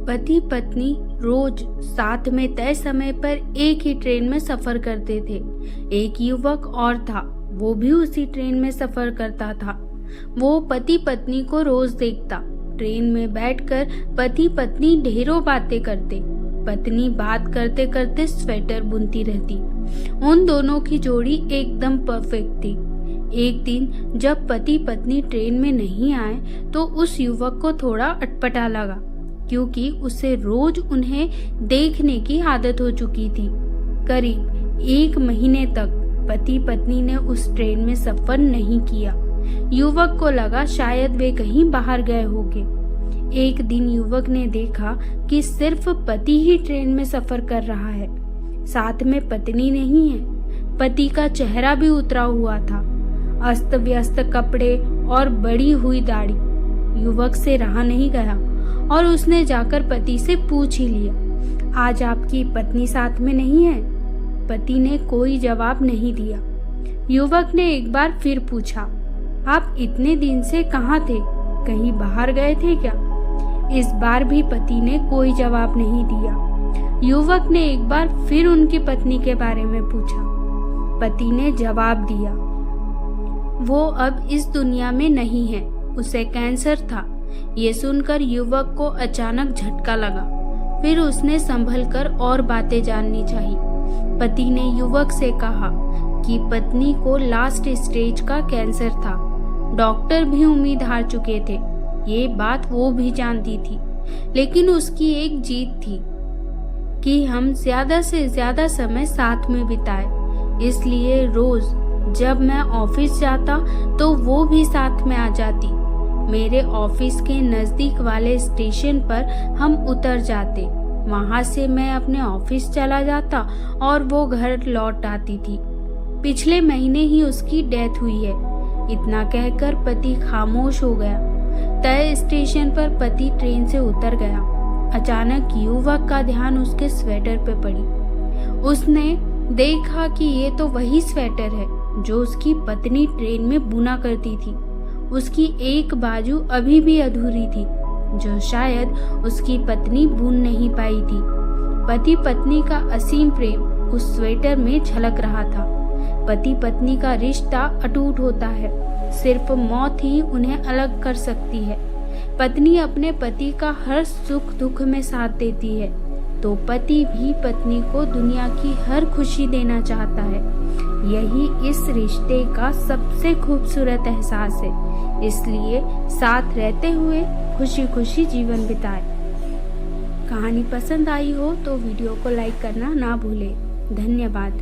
पति पत्नी रोज साथ में तय समय पर एक ही ट्रेन में सफर करते थे। एक युवक और था, वो भी उसी ट्रेन में सफर करता था। वो पति पत्नी को रोज देखता। ट्रेन में बैठकर पति पत्नी ढेरों बातें करते। पत्नी बात करते करते स्वेटर बुनती रहती। उन दोनों की जोड़ी एकदम परफेक्ट थी। एक दिन जब पति पत्नी ट्रेन में नहीं आए तो उस युवक को थोड़ा अटपटा लगा, क्योंकि उसे रोज उन्हें देखने की आदत हो चुकी थी। करीब 1 महीने तक पति पत्नी ने उस ट्रेन में सफर नहीं किया। युवक को लगा शायद वे कहीं बाहर गए होंगे। एक दिन युवक ने देखा कि सिर्फ पति ही ट्रेन में सफर कर रहा है, साथ में पत्नी नहीं है। पति का चेहरा भी उतरा हुआ था, अस्त व्यस्त कपड़े और बड़ी हुई दाढ़ी। युवक से रहा नहीं गया और उसने जाकर पति से पूछ ही लिया, आज आपकी पत्नी साथ में नहीं है? पति ने कोई जवाब नहीं दिया। युवक ने एक बार फिर पूछा, आप इतने दिन से कहाँ थे? कहीं बाहर गए थे क्या? इस बार भी पति ने कोई जवाब नहीं दिया। युवक ने एक बार फिर उनकी पत्नी के बारे में पूछा। पति ने जवाब दिया, वो अब इस दुनिया में नहीं है, उसे कैंसर था। ये सुनकर युवक को अचानक झटका लगा। फिर उसने संभल कर और बातें जाननी चाहिए। पति ने युवक से कहा कि पत्नी को लास्ट स्टेज का कैंसर था। डॉक्टर भी उम्मीद हार चुके थे, ये बात वो भी जानती थी। लेकिन उसकी एक जीत थी कि हम ज्यादा से ज्यादा समय साथ में बिताए। इसलिए रोज जब मैं ऑफिस जाता तो वो भी साथ में आ जाती। मेरे ऑफिस के नजदीक वाले स्टेशन पर हम उतर जाते। वहां से मैं अपने ऑफिस चला जाता और वो घर लौट आती थी। पिछले महीने ही उसकी डेथ हुई है। इतना कहकर पति खामोश हो गया। तय स्टेशन पर पति ट्रेन से उतर गया। अचानक युवक का ध्यान उसके स्वेटर पे पड़ी। उसने देखा कि ये तो वही स्वेटर है जो उसकी पत्नी ट्रेन में बुना करती थी। उसकी एक बाजू अभी भी अधूरी थी, जो शायद उसकी पत्नी बुन नहीं पाई थी। पति पत्नी का असीम प्रेम उस स्वेटर में झलक रहा था। पति पत्नी का रिश्ता अटूट होता है, सिर्फ मौत ही उन्हें अलग कर सकती है। पत्नी अपने पति का हर सुख दुख में साथ देती है, तो पति भी पत्नी को दुनिया की हर खुशी देना चाहता है। यही इस रिश्ते का सबसे खूबसूरत एहसास है। इसलिए साथ रहते हुए खुशी खुशी जीवन बिताएं। कहानी पसंद आई हो तो वीडियो को लाइक करना ना भूलें। धन्यवाद।